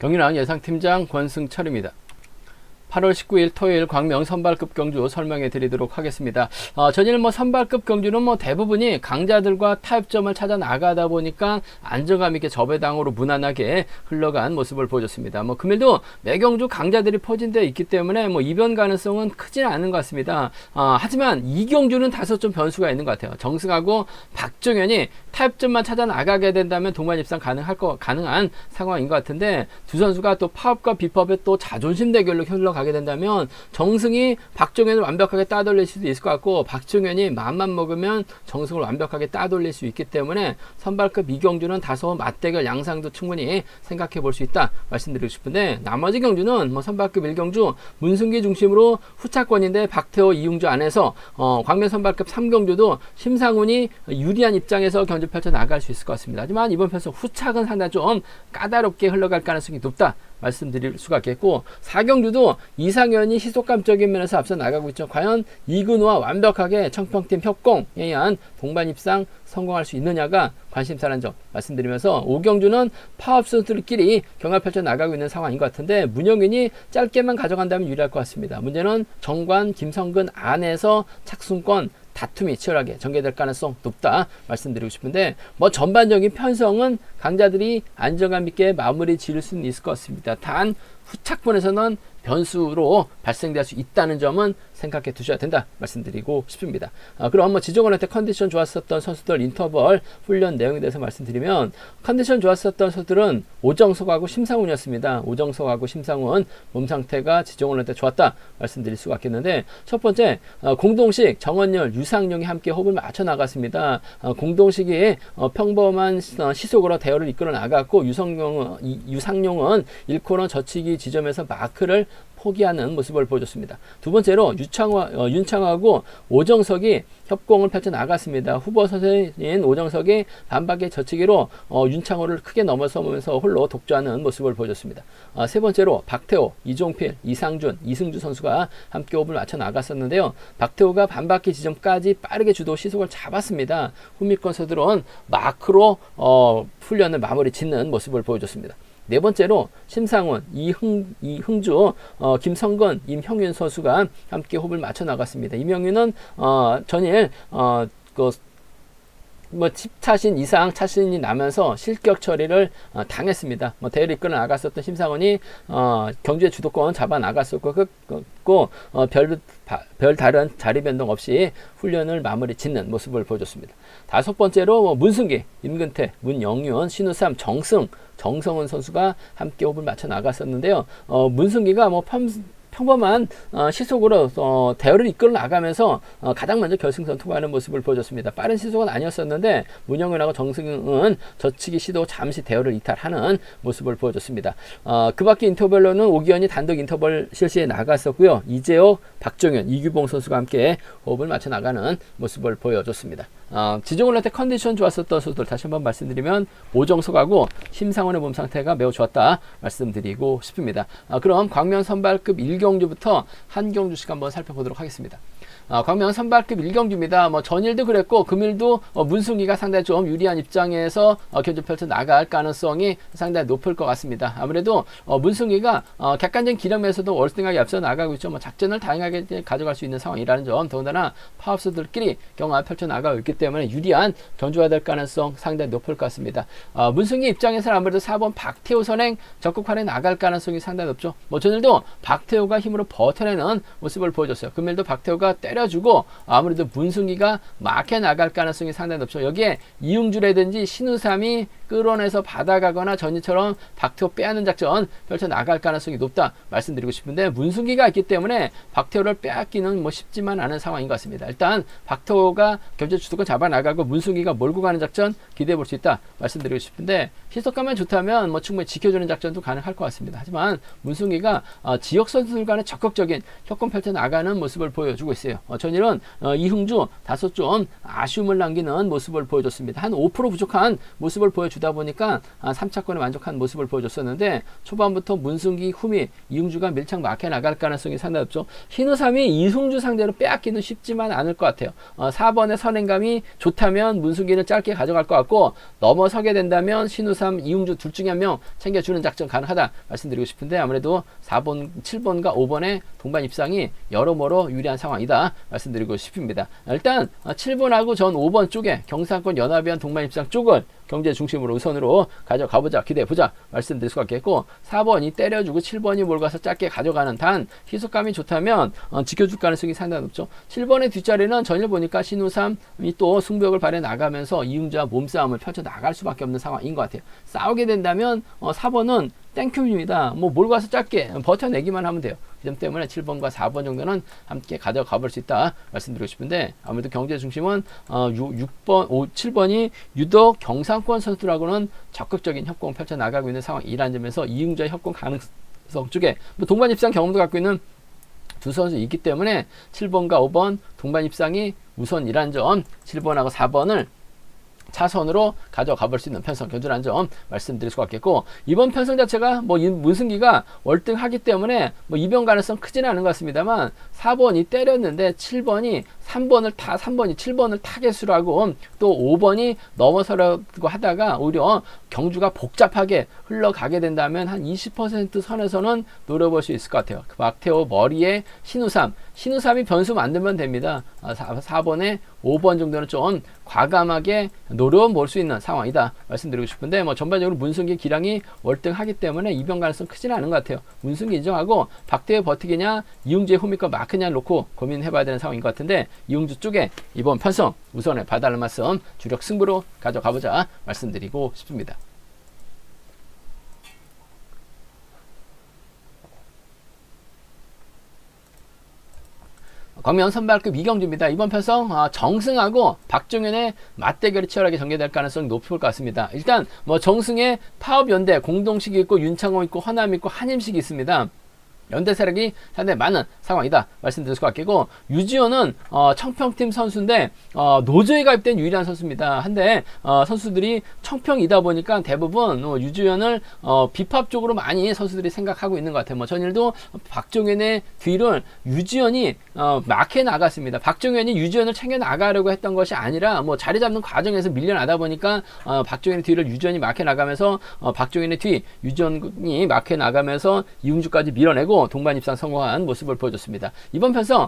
경인왕 예상팀장 권승철입니다. 8월 19일 토요일 광명 선발급 경주 설명해 드리도록 하겠습니다. 전일 선발급 경주는 대부분이 강자들과 타협점을 찾아 나가다 보니까 안정감 있게 저배당으로 무난하게 흘러간 모습을 보여줬습니다. 금일도 매경주 강자들이 포진되어 있기 때문에 이변 가능성은 크지는 않은 것 같습니다. 하지만 이 경주는 다소 좀 변수가 있는 것 같아요. 정승하고 박종현이 타협점만 찾아 나가게 된다면 동반 입상 가능한 상황인 것 같은데, 두 선수가 또 파업과 비법의 또 자존심 대결로 흘러가게 된다면 정승이 박종현을 완벽하게 따돌릴 수도 있을 것 같고, 박종현이 마음만 먹으면 정승을 완벽하게 따돌릴 수 있기 때문에 선발급 이경주는 다소 맞대결 양상도 충분히 생각해 볼 수 있다 말씀드리고 싶은데, 나머지 경주는 선발급 1경주 문승기 중심으로 후차권인데 박태호, 이웅주 안에서 광명 선발급 3경주도 심상훈이 유리한 입장에서 경주 펼쳐 나갈 수 있을 것 같습니다. 하지만 이번 편에서 후착은 상당히 좀 까다롭게 흘러갈 가능성이 높다 말씀드릴 수가 있겠고, 4경주도 이상현이 희속감적인 면에서 앞서 나가고 있죠. 과연 이근우와 완벽하게 청평팀 협공에 의한 동반 입상 성공할 수 있느냐가 관심사라는 점 말씀드리면서, 5경주는 파업 선수들끼리 경합 펼쳐 나가고 있는 상황인 것 같은데, 문영윤이 짧게만 가져간다면 유리할 것 같습니다. 문제는 정관, 김성근 안에서 착순권 다툼이 치열하게 전개될 가능성 높다 말씀드리고 싶은데, 전반적인 편성은 강자들이 안정감 있게 마무리 지을 수는 있을 것 같습니다. 단 후착권에서는 변수로 발생될 수 있다는 점은 생각해 두셔야 된다 말씀드리고 싶습니다. 그럼 지정원한테 컨디션 좋았었던 선수들 인터벌 훈련 내용에 대해서 말씀드리면, 컨디션 좋았었던 선수들은 오정석하고 심상훈이었습니다. 오정석하고 심상훈 몸 상태가 지정원한테 좋았다 말씀드릴 수가 있겠는데, 첫 번째 공동식 정원열, 유상용이 함께 호흡을 맞춰 나갔습니다. 공동식이 평범한 시속으로 대열을 이끌어 나갔고, 유상용은 1코너 저치기 지점에서 마크를 포기하는 모습을 보여줬습니다. 두 번째로 윤창하고 오정석이 협공을 펼쳐 나갔습니다. 후보 선수인 오정석이 반박의 저치기로 윤창호를 크게 넘어서면서 홀로 독주하는 모습을 보여줬습니다. 세 번째로 박태호, 이종필, 이상준, 이승주 선수가 함께 호흡을 맞춰 나갔었는데요. 박태호가 반바퀴 지점까지 빠르게 주도 시속을 잡았습니다. 후미권 선수들은 마크로 훈련을 마무리 짓는 모습을 보여줬습니다. 네 번째로 심상훈, 이흥주, 김성근, 임형윤 선수가 함께 호흡을 맞춰 나갔습니다. 임형윤은 전일 10차신 이상 차신이 나면서 실격 처리를 당했습니다. 대회를 이끌어 나갔었던 심상훈이 경주의 주도권 잡아 나갔었고, 별 다른 자리 변동 없이 훈련을 마무리 짓는 모습을 보여줬습니다. 다섯 번째로 문승기, 임근태, 문영윤, 신우삼, 정성은 선수가 함께 호흡을 맞춰 나갔었는데요. 문승기가 평범한 시속으로 대회를 이끌어 나가면서 가장 먼저 결승선 통과하는 모습을 보여줬습니다. 빠른 시속은 아니었었는데 문영윤하고 정승은 저치기 시도 잠시 대회를 이탈하는 모습을 보여줬습니다. 그 밖에 인터벌로는 오기현이 단독 인터벌 실시에 나갔었고요. 이재호, 박종현, 이규봉 선수가 함께 호흡을 맞춰 나가는 모습을 보여줬습니다. 지정훈한테 컨디션 좋았었던 선수들 다시 한번 말씀드리면, 오정석하고 심상훈의 몸 상태가 매우 좋았다 말씀드리고 싶습니다. 그럼 광명 선발급 1경주부터 한 경주씩 한번 살펴보도록 하겠습니다. 광명 선발급 1경주입니다. 전일도 그랬고 금일도 문승기가 상당히 좀 유리한 입장에서 경주 펼쳐 나갈 가능성이 상당히 높을 것 같습니다. 아무래도 문승기가 객관적인 기량에서도 월등하게 앞서 나가고 있죠. 작전을 다양하게 가져갈 수 있는 상황이라는 점, 더군다나 파업수들끼리 경합 펼쳐 나가고 있기 때문에 유리한 경주가 될 가능성 상당히 높을 것 같습니다. 문승기 입장에서는 아무래도 4번 박태호 선행 적극화해 나갈 가능성이 상당히 높죠. 전일도 박태호가 힘으로 버텨내는 모습을 보여줬어요. 금일도 박태호가 때려주고 아무래도 문승기가 막혀 나갈 가능성이 상당히 높죠. 여기에 이응주라든지 신우삼이 끌어내서 받아가거나 전일처럼 박태호 빼앗는 작전 펼쳐 나갈 가능성이 높다 말씀드리고 싶은데, 문승기가 있기 때문에 박태호를 빼앗기는 쉽지만 않은 상황인 것 같습니다. 일단 박태호가 경주 주도권 잡아 나가고 문승기가 몰고 가는 작전 기대해 볼 수 있다 말씀드리고 싶은데, 희속감만 좋다면 충분히 지켜주는 작전도 가능할 것 같습니다. 하지만 문승기가 지역 선수들 간의 적극적인 협공 펼쳐 나가는 모습을 보여주고 있어요. 전일은 이흥주 다소 좀 아쉬움을 남기는 모습을 보여줬습니다. 한 5% 부족한 모습을 보여주다 보니까 3차권에 만족한 모습을 보여줬었는데 초반부터 문승기, 후미, 이흥주가 밀착 막혀 나갈 가능성이 상당히 높죠. 신우삼이 이흥주 상대로 빼앗기는 쉽지만 않을 것 같아요. 4번의 선행감이 좋다면 문승기는 짧게 가져갈 것 같고 넘어서게 된다면 신우삼, 이흥주 둘 중에 한 명 챙겨주는 작전 가능하다 말씀드리고 싶은데 아무래도 4번, 7번과 5번의 동반 입상이 여러모로 유리한 상황이다 말씀드리고 싶습니다. 일단 7번하고 전 5번 쪽에 경상권 연합위원 동반 입상 쪽을 경제 중심으로 우선으로 가져가보자, 기대해보자 말씀드릴 수가 있겠고 4번이 때려주고 7번이 몰가서 짧게 가져가는 단 희소감이 좋다면 지켜줄 가능성이 상당히 높죠. 7번의 뒷자리는 전일 보니까 신우삼이 또 승부욕을 발휘해 나가면서 이흥주와 몸싸움을 펼쳐 나갈 수밖에 없는 상황인 것 같아요. 싸우게 된다면 4번은 땡큐입니다. 뭐 몰가서 짧게 버텨내기만 하면 돼요. 그 점 때문에 7번과 4번 정도는 함께 가져가 볼 수 있다 말씀드리고 싶은데 아무래도 경제 중심은 7번이 유독 경상권 선수들하고는 적극적인 협공을 펼쳐 나가고 있는 상황이라는 점에서 이흥주의 협공 가능성 쪽에 동반 입상 경험도 갖고 있는 두 선수 있기 때문에 7번과 5번 동반 입상이 우선이라는 점 7번하고 4번을 차선으로 가져가 볼 수 있는 편성 견주라는 점 말씀드릴 수가 있겠고 이번 편성 자체가 뭐 문승기가 월등하기 때문에 뭐 이변 가능성 크지는 않은 것 같습니다만 4번이 때렸는데 7번이 3번이 7번을 타겟으로 하고 또 5번이 넘어서려고 하다가 오히려 경주가 복잡하게 흘러가게 된다면 한 20% 선에서는 노려볼 수 있을 것 같아요. 막태호 머리에 신우삼이 변수 만들면 됩니다. 4번에 5번 정도는 좀 과감하게 노려볼 수 있는 상황이다 말씀드리고 싶은데 뭐 전반적으로 문승기 기량이 월등하기 때문에 이변 가능성 크지는 않은 것 같아요. 문승기 인정하고 박태호 버티기냐 이흥주의 후미과 마크냐 놓고 고민해봐야 되는 상황인 것 같은데 이흥주 쪽에 이번 편성 우선에 봐달라는 말씀 주력 승부로 가져가보자 말씀드리고 싶습니다. 광명 선발급 이경주입니다. 이번 편성 정승하고 박종현의 맞대결이 치열하게 전개될 가능성이 높을 것 같습니다. 일단 뭐 정승의 파업연대 공동식이 있고 윤창호 있고 허남 있고 한임식이 있습니다. 연대 세력이 상당히 많은 상황이다 말씀드릴 수가 있겠고 유지호는 청평팀 선수인데 노조에 가입된 유일한 선수입니다. 한데 선수들이 청평이다 보니까 대부분 유지현을 비팝 쪽으로 많이 선수들이 생각하고 있는 것 같아요. 뭐 전일도 박종현의 뒤를 유지현이 막해 나갔습니다. 박종현이 유지현을 챙겨 나가려고 했던 것이 아니라 뭐 자리 잡는 과정에서 밀려나다 보니까 박종현의 뒤를 유지현이 막해 나가면서 박종현의 뒤 유지현이 막해 나가면서 이흥주까지 밀어내고 동반 입상 성공한 모습을 보여줬습니다. 이번 편성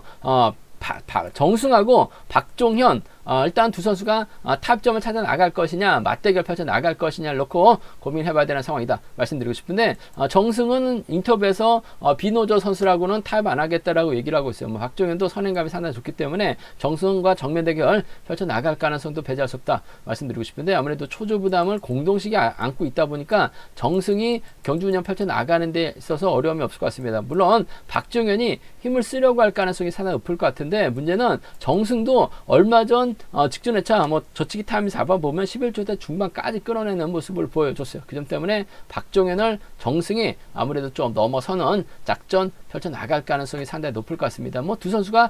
정승하고 박종현 일단 두 선수가 타점을 찾아 나갈 것이냐 맞대결 펼쳐 나갈 것이냐를 놓고 고민해봐야 되는 상황이다 말씀드리고 싶은데 정승은 인터뷰에서 비노조 선수라고는 타협 안 하겠다라고 얘기를 하고 있어요. 뭐 박종현도 선행감이 상당히 좋기 때문에 정승과 정면 대결 펼쳐 나갈 가능성도 배제할 수 없다 말씀드리고 싶은데 아무래도 초조 부담을 공동식이 안고 있다 보니까 정승이 경주 운영 펼쳐 나가는 데 있어서 어려움이 없을 것 같습니다. 물론 박종현이 힘을 쓰려고 할 가능성이 상당히 높을 것 같은데 문제는 정승도 얼마 전 직전 회차 저치기 타임 잡아보면 11조 중반까지 끌어내는 모습을 보여줬어요. 그 점 때문에 박종현을 정승이 아무래도 좀 넘어서는 작전 펼쳐 나갈 가능성이 상당히 높을 것 같습니다. 뭐 두 선수가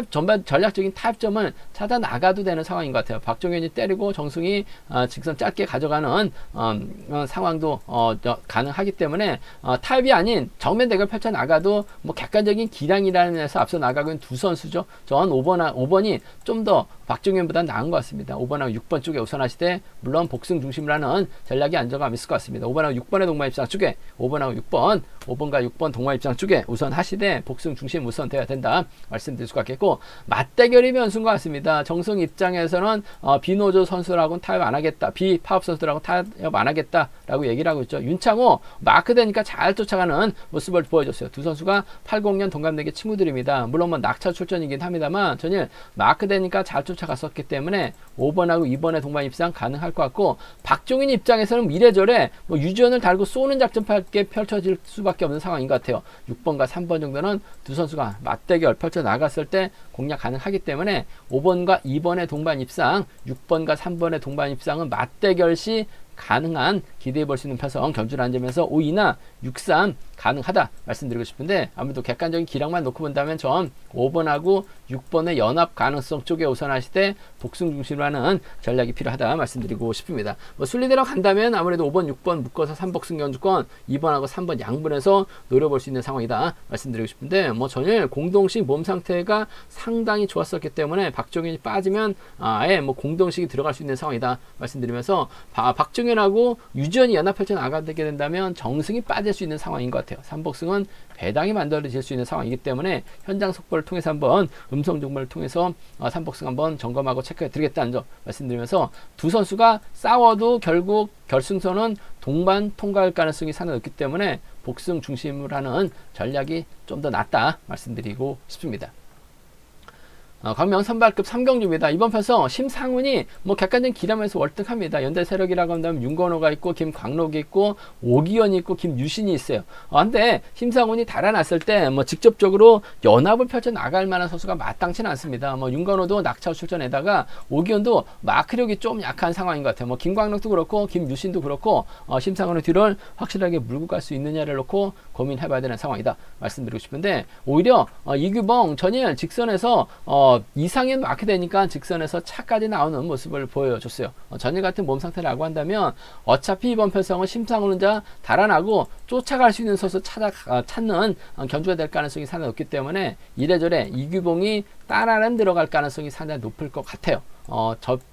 전반 전략적인 타협점을 찾아 나가도 되는 상황인 것 같아요. 박종현이 때리고 정승이 직선 짧게 가져가는 상황도 가능하기 때문에 타협이 아닌 정면 대결 펼쳐 나가도 뭐 객관적인 기량이라는 데서 앞서 나가고 있는 두 선수죠. 전 5번이 좀 더 박종현보다 나은 것 같습니다. 5번하고 6번 쪽에 우선하시되 물론 복승 중심이라는 전략이 안정감 있을 것 같습니다. 5번하고 6번의 동반 입장 쪽에 5번하고 5번과 6번 동반 입장 쪽에 우선하시되 복승 중심 우선돼야 된다 말씀드릴 수가 있겠고 맞대결이 변수인 것 같습니다. 정승 입장에서는 비노조 선수라고는 타협 안 하겠다. 비파업 선수들하고 타협 안 하겠다라고 얘기를 하고 있죠. 윤창호 마크 되니까 잘 쫓아가는 모습을 보여줬어요. 두 선수가 80년 동갑내기 친구들입니다. 물론 뭐 낙차 출전이긴 합니다만 전일 마크 되니까 잘 쫓아갔었기 때문에 5번하고 2번의 동반 입상 가능할 것 같고 박종인 입장에서는 이래저래 뭐 유지현을 달고 쏘는 작전밖에 펼쳐질 수밖에 없는 상황인 것 같아요. 6번과 3번 정도는 두 선수가 맞대결 펼쳐 나갔을 때 공략 가능하기 때문에 5번과 2번의 동반 입상 6번과 3번의 동반 입상은 맞대결 시 가능한 기대해 볼 수 있는 편성 경주라는 점에서 5-2나 6-3 가능하다 말씀드리고 싶은데 아무래도 객관적인 기량만 놓고 본다면 전 5번하고 6번의 연합 가능성 쪽에 우선하시되 복승 중심으로 하는 전략이 필요하다 말씀드리고 싶습니다. 뭐 순리대로 간다면 아무래도 5번, 6번 묶어서 3복승 견주권 2번하고 3번 양분해서 노려볼 수 있는 상황이다 말씀드리고 싶은데, 뭐 전일 공동식 몸 상태가 상당히 좋았었기 때문에 박종현이 빠지면 아예 뭐 공동식이 들어갈 수 있는 상황이다 말씀드리면서, 박종현하고 유지현이 연합 펼쳐 나가게 된다면 정승이 빠질 수 있는 상황인 것 같아요. 3복승은 배당이 만들어질 수 있는 상황이기 때문에 현장 속보를 통해서 한번 음성 정보를 통해서 3복승 한번 점검하고 체크해 드리겠다는 점 말씀드리면서, 두 선수가 싸워도 결국 결승선은 동반 통과할 가능성이 상당히 높기 때문에 복승 중심으로 하는 전략이 좀 더 낫다 말씀드리고 싶습니다. 광명 선발급 3경주입니다. 이번 편성 심상훈이 뭐 객관적인 기량에서 월등합니다. 연대세력이라고 한다면 윤건호가 있고 김광록이 있고 오기현이 있고 김유신이 있어요. 근데 심상훈이 달아났을 때 뭐 직접적으로 연합을 펼쳐 나갈 만한 선수가 마땅치는 않습니다. 뭐 윤건호도 낙차 출전에다가 오기현도 마크력이 좀 약한 상황인 것 같아요. 뭐 김광록도 그렇고 김유신도 그렇고 심상훈의 뒤를 확실하게 물고 갈 수 있느냐를 놓고 고민해봐야 되는 상황이다 말씀드리고 싶은데, 오히려 이규봉 전일 직선에서 이상현 마크 되니까 직선에서 차까지 나오는 모습을 보여줬어요. 전일 같은 몸 상태라고 한다면 어차피 이번 편성은 심상훈 혼자 달아나고 쫓아갈 수 있는 선수 찾는 견주가 될 가능성이 상당히 높기 때문에 이래저래 이규봉이 따라는 들어갈 가능성이 상당히 높을 것 같아요.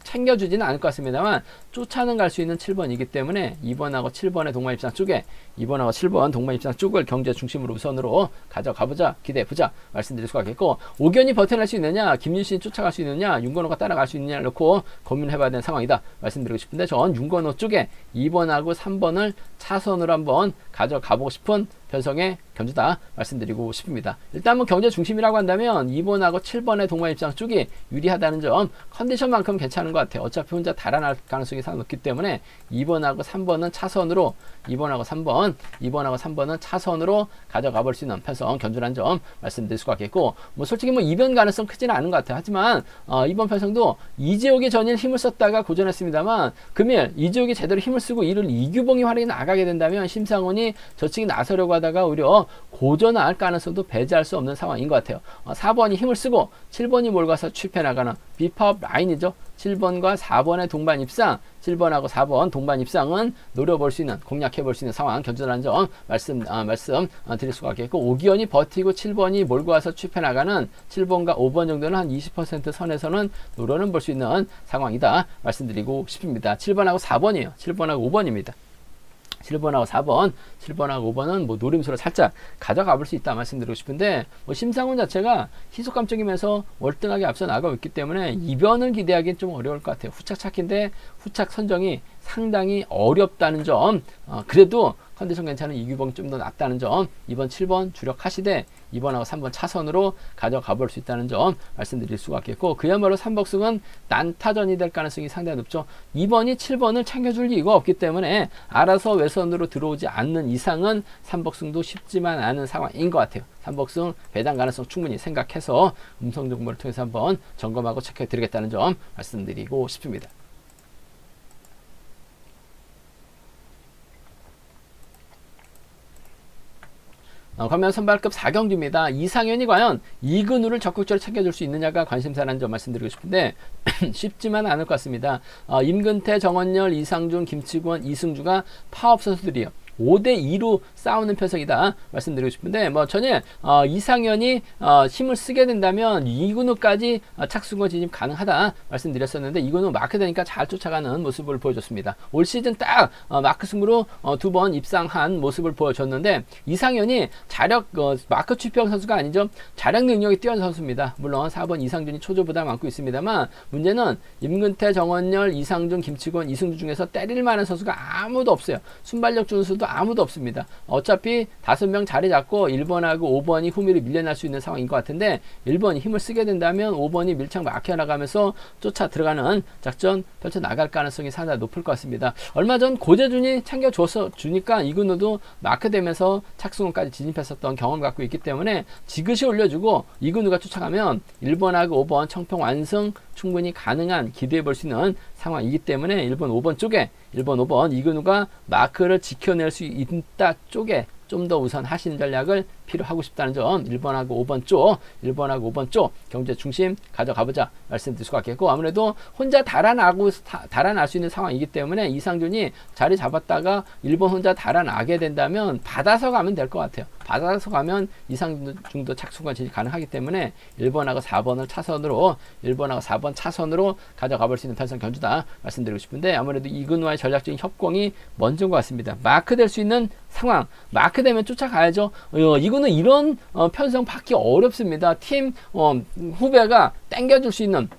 챙겨주지는 않을 것 같습니다만 쫓아는 갈 수 있는 7번이기 때문에 2번하고 7번의 동반 입상 쪽에 2번하고 7번 동반 입상 쪽을 경제 중심으로 우선으로 가져가보자, 기대해보자 말씀드릴 수가 있겠고, 오견이 버텨낼 수 있느냐, 김윤신이 쫓아갈 수 있느냐, 윤건호가 따라갈 수 있느냐를 놓고 고민해봐야 되는 상황이다 말씀드리고 싶은데, 전 윤건호 쪽에 2번하고 3번을 차선으로 한번 가져가보고 싶은 편성의 견주다 말씀드리고 싶습니다. 일단 뭐 경제 중심이라고 한다면 2번하고 7번의 동반 입장 쪽이 유리하다는 점, 컨디션만큼 괜찮은 것 같아요. 어차피 혼자 달아날 가능성이 상당히 높기 때문에 2번하고 3번은 차선으로, 2번하고 3번은 차선으로 가져가 볼 수 있는 편성 견주라는 점 말씀드릴 수가 있겠고, 뭐 솔직히 뭐 이변 가능성 크지는 않은 것 같아요. 하지만 이번 편성도 이재욱이 전일 힘을 썼다가 고전했습니다만, 금일 이재욱이 제대로 힘을 쓰고 이를 이규봉이 활약이 나가게 된다면 심상훈이 저측이 나서려고 하다가 오히려 고전할 가능성도 배제할 수 없는 상황인 것 같아요. 4번이 힘을 쓰고 7번이 몰고 가서 취패 나가는 비파업 라인이죠. 7번과 4번의 동반 입상, 7번하고 4번 동반 입상은 노려볼 수 있는, 공략해볼 수 있는 상황 견주라는 점 말씀 드릴 수가 있겠고, 오기현이 버티고 7번이 몰고 와서 취패 나가는 7번과 5번 정도는 한 20% 선에서는 노려는 볼 수 있는 상황이다 말씀드리고 싶습니다. 7번하고 4번이에요. 7번하고 5번입니다. 7번하고 5번은 뭐 노림수로 살짝 가져가 볼 수 있다 말씀드리고 싶은데, 뭐 심상훈 자체가 희소감적이면서 월등하게 앞서 나가고 있기 때문에 이변을 기대하기는 좀 어려울 것 같아요. 후착 찾기인데 후착 선정이 상당히 어렵다는 점, 그래도 컨디션 괜찮은 이규봉이 좀 더 낫다는 점, 2번 7번 주력하시되 2번하고 3번 차선으로 가져가 볼 수 있다는 점 말씀드릴 수가 있겠고, 그야말로 3복승은 난타전이 될 가능성이 상당히 높죠. 2번이 7번을 챙겨줄 이유가 없기 때문에 알아서 외선으로 들어오지 않는 이상은 3복승도 쉽지만 않은 상황인 것 같아요. 3복승 배당 가능성 충분히 생각해서 음성 정보를 통해서 한번 점검하고 체크해 드리겠다는 점 말씀드리고 싶습니다. 광명 선발급 4경주입니다. 이상현이 과연 이근우를 적극적으로 챙겨줄 수 있느냐가 관심사라는 점 말씀드리고 싶은데 쉽지만 않을 것 같습니다. 임근태, 정원열, 이상준, 김치권, 이승주가 파업 선수들이에요. 5대2로 싸우는 편성이다 말씀드리고 싶은데, 뭐 전에 이상현이 힘을 쓰게 된다면 이근우까지 착수권 진입 가능하다 말씀드렸었는데, 이근우 마크 되니까 잘 쫓아가는 모습을 보여줬습니다. 올 시즌 딱 마크 승부로 2번 입상한 모습을 보여줬는데, 이상현이 자력 마크 취평 선수가 아니죠. 자력 능력이 뛰어난 선수입니다. 물론 4번 이상준이 초조보다 많고 있습니다만, 문제는 임근태, 정원열, 이상준, 김치권, 이승주 중에서 때릴 만한 선수가 아무도 없어요. 순발력 준수도 아무도 없습니다. 어차피 5명 자리 잡고 1번하고 5번이 후미를 밀려날 수 있는 상황인 것 같은데, 1번이 힘을 쓰게 된다면 5번이 밀착 막혀나가면서 쫓아 들어가는 작전 펼쳐 나갈 가능성이 상당히 높을 것 같습니다. 얼마 전 고재준이 챙겨줘서 주니까 이근우도 마크되면서 착수권까지 진입했었던 경험을 갖고 있기 때문에 지그시 올려주고 이근우가 쫓아가면 1번하고 5번 청평 완승 충분히 가능한, 기대해 볼 수 있는 상황이기 때문에 1번, 5번 쪽에 1번, 5번 이근우가 마크를 지켜낼 수 있다 쪽에 좀 더 우선 하시는 전략을 필요하고 싶다는 점 1번하고 5번 쪽 경제 중심 가져가보자 말씀드릴 수가 있겠고, 아무래도 혼자 달아날 수 있는 상황이기 때문에 이상준이 자리 잡았다가 1번 혼자 달아나게 된다면 받아서 가면 될 것 같아요. 받아서 가면 이상준도 착수가 진입 가능하기 때문에 1번하고 4번을 차선으로 1번하고 4번 차선으로 가져가 볼 수 있는 편성 견주다 말씀드리고 싶은데, 아무래도 이근우와의 전략적인 협공이 먼저인 것 같습니다. 마크될 수 있는 상황, 마크되면 쫓아가야죠. 이거는 이런 편성 받기 어렵습니다. 팀 후배가 땡겨줄 수 있는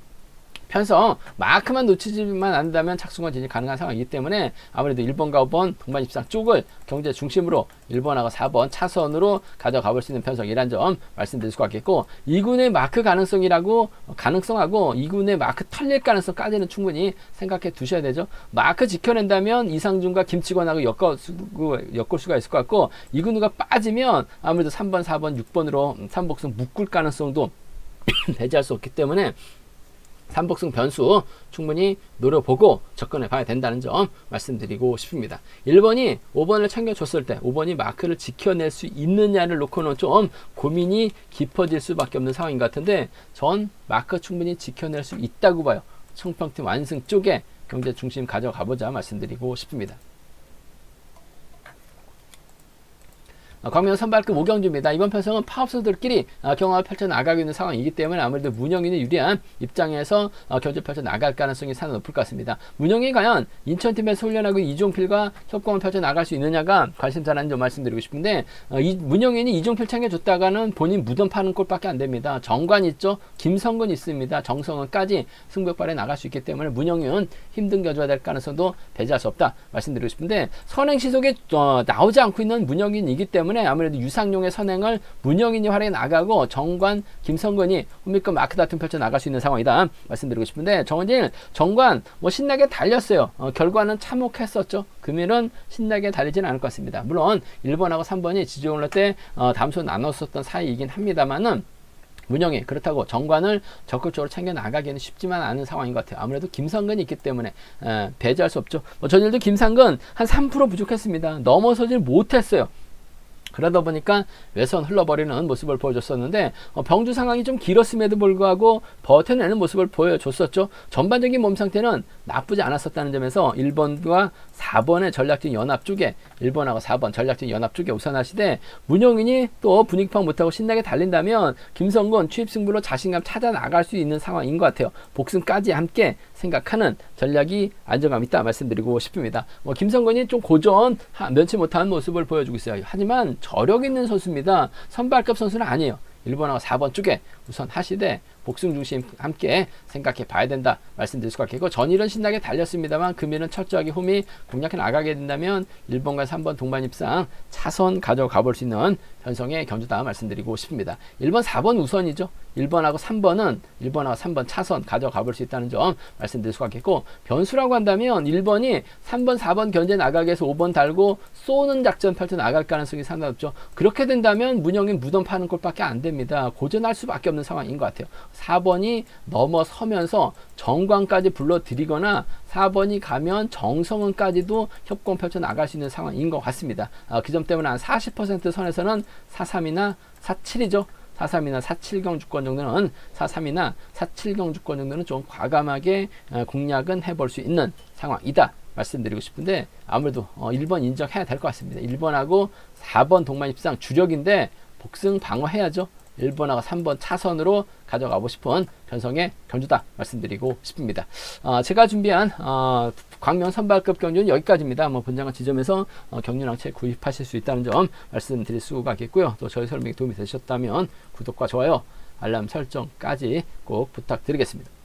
편성, 마크만 놓치지만 않는다면 착수가 진입 가능한 상황이기 때문에 아무래도 1번과 5번 동반 입상 쪽을 경제 중심으로 1번하고 4번 차선으로 가져가 볼 수 있는 편성이란 점 말씀드릴 수가 있겠고, 2군의 마크 가능성하고 2군의 마크 털릴 가능성까지는 충분히 생각해 두셔야 되죠. 마크 지켜낸다면 이상준과 김치권하고 엮을 수가 있을 것 같고, 2군우가 빠지면 아무래도 3번, 4번, 6번으로 3복승 묶을 가능성도 배제할 수 없기 때문에 3복승 변수 충분히 노려보고 접근해 봐야 된다는 점 말씀드리고 싶습니다. 1번이 5번을 챙겨줬을 때 5번이 마크를 지켜낼 수 있느냐를 놓고는 좀 고민이 깊어질 수밖에 없는 상황인 것 같은데, 전 마크 충분히 지켜낼 수 있다고 봐요. 청평팀 완승 쪽에 경제 중심 가져가보자 말씀드리고 싶습니다. 광명 선발급 5경주입니다. 이번 편성은 파업선수들끼리 경합을 펼쳐나가고 있는 상황이기 때문에 아무래도 문영인이 유리한 입장에서 경주 펼쳐나갈 가능성이 상당히 높을 것 같습니다. 문영이 과연 인천팀에서 훈련하고 이종필과 협공을 펼쳐나갈 수 있느냐가 관심사라는 점 말씀드리고 싶은데, 문영인이 이종필 챙겨줬다가는 본인 무덤 파는 꼴밖에 안 됩니다. 정관 있죠? 김성근 있습니다. 정성은까지 승부욕발에 나갈 수 있기 때문에 문영인은 힘든 겨주가 될 가능성도 배제할 수 없다 말씀드리고 싶은데, 선행시속에 나오지 않고 있는 문영인이기 때문에 아무래도 유상용의 선행을 문영인이 활용해 나가고 정관, 김성근이 홈미급 마크 다툼 펼쳐 나갈 수 있는 상황이다 말씀드리고 싶은데, 정관 신나게 달렸어요. 결과는 참혹했었죠. 금일은 신나게 달리지는 않을 것 같습니다. 물론 1번하고 3번이 지지 올라 때 담소 나눴었던 사이이긴 합니다만은, 문영이 그렇다고 정관을 적극적으로 챙겨 나가기는 쉽지만 않은 상황인 것 같아요. 아무래도 김성근이 있기 때문에 배제할 수 없죠. 전일도 김상근 한 3% 부족했습니다. 넘어서질 못했어요. 그러다 보니까 외선 흘러버리는 모습을 보여줬었는데, 병주 상황이 좀 길었음에도 불구하고 버텨내는 모습을 보여줬었죠. 전반적인 몸 상태는 나쁘지 않았었다는 점에서 1번과 4번의 전략적인 연합 쪽에 1번하고 4번 전략적인 연합 쪽에 우선하시되, 문영인이 또 분위기 파악 못하고 신나게 달린다면 김성근 취입 승부로 자신감 찾아 나갈 수 있는 상황인 것 같아요. 복승까지 함께 생각하는 전략이 안정감 있다 말씀드리고 싶습니다. 김성근이 좀 고전 면치 못한 모습을 보여주고 있어요. 하지만 저력 있는 선수입니다. 선발급 선수는 아니에요. 1번하고 4번 쪽에 우선 하시되 복승 중심 함께 생각해 봐야 된다 말씀드릴 수가 있겠고, 전일은 신나게 달렸습니다만 금일은 철저하게 홈이 공략해 나가게 된다면 1번과 3번 동반 입상 차선 가져가 볼 수 있는 편성의 경주다 말씀드리고 싶습니다. 1번, 4번 우선이죠. 1번하고 3번 차선 가져가 볼 수 있다는 점 말씀드릴 수가 있겠고, 변수라고 한다면 1번이 3번, 4번 견제 나가게 해서 5번 달고 쏘는 작전 펼쳐 나갈 가능성이 상당히 높죠. 그렇게 된다면 문영인 무덤 파는 꼴밖에 안 됩니다. 고전할 수밖에 없는 상황인 것 같아요. 4번이 넘어서면서 정관까지 불러들이거나 4번이 가면 정성은까지도 협공 펼쳐 나갈 수 있는 상황인 것 같습니다. 그 점 때문에 한 40% 선에서는 4-3이나 4-7이죠. 4-3이나 4-7경 주권 정도는 4-3이나 4-7경 주권 정도는 좀 과감하게 공략은 해볼 수 있는 상황이다 말씀드리고 싶은데, 아무래도 1번 인정해야 될 것 같습니다. 1번하고 4번 동반 입상 주력인데 복승 방어해야죠. 1번하고 3번 차선으로 가져가고 싶은 편성의 경주다 말씀드리고 싶습니다. 제가 준비한 광명 선발급 경주는 여기까지입니다. 본장관 지점에서 경륜왕채 구입하실 수 있다는 점 말씀드릴 수가 있겠고요. 또 저희 설명이 도움이 되셨다면 구독과 좋아요, 알람 설정까지 꼭 부탁드리겠습니다.